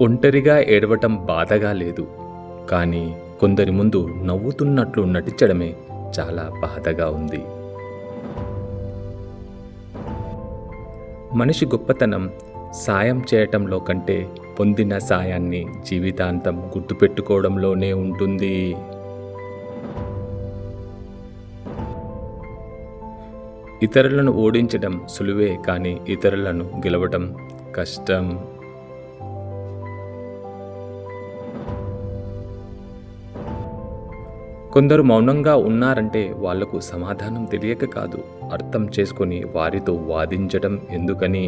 ఒంటరిగా ఏడవటం బాధగా లేదు, కానీ కొందరి ముందు నవ్వుతున్నట్లు నటించడమే చాలా బాధగా ఉంది. మనిషి గొప్పతనం సాయం చేయటంలో కంటే పొందిన సాయాన్ని జీవితాంతం గుర్తుపెట్టుకోవడంలోనే ఉంటుంది. ఇతరులను ఓడించడం సులువే, కానీ ఇతరులను గెలవడం కష్టం. కొందరు మౌనంగా ఉన్నారంటే వాళ్లకు సమాధానం తెలియక కాదు, అర్థం చేసుకొని వారితో వాదించడం ఎందుకని.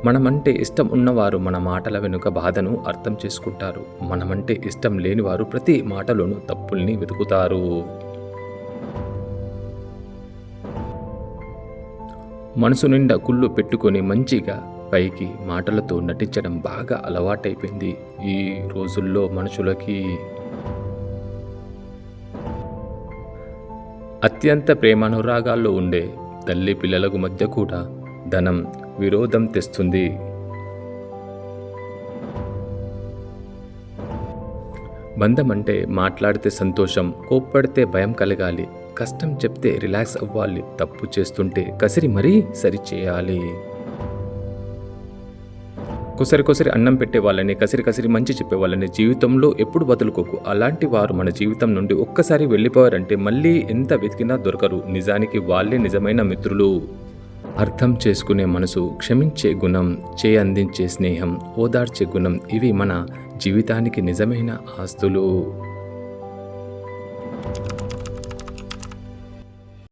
మనమంటే ఇష్టం ఉన్నవారు మన మాటల వెనుక బాధను అర్థం చేసుకుంటారు. మనమంటే ఇష్టం లేనివారు ప్రతి మాటలోనూ తప్పుల్ని వెతుకుతారు. మనసు నిండా కుళ్ళు పెట్టుకొని మంచిగా పైకి మాటలతో నటించడం బాగా అలవాటైపోయింది ఈ రోజుల్లో మనుషులకి. అత్యంత ప్రేమానురాగాల్లో ఉండే తల్లి పిల్లలకు మధ్య కూడా ధనం విరోధం తెస్తుంది. బంధం అంటే మాట్లాడితే సంతోషం, కోప్పడితే భయం కలగాలి, కష్టం చెప్తే రిలాక్స్ అవ్వాలి, తప్పు చేస్తుంటే కసిరి మరీ సరిచేయాలి. కొసరి అన్నం పెట్టే వాళ్ళని, కసిరి మంచి చెప్పే వాళ్ళని జీవితంలో ఎప్పుడు వదులుకోకు. అలాంటి వారు మన జీవితం నుండి ఒక్కసారి వెళ్ళిపోయారంటే మళ్ళీ ఎంత వెతికినా దొరకరు. నిజానికి వాళ్ళే నిజమైన మిత్రులు. అర్థం చేసుకునే మనసు, క్షమించే గుణం, అందించే స్నేహం, ఓదార్చే గుణం, ఇవి మన జీవితానికి నిజమైన ఆస్తులు.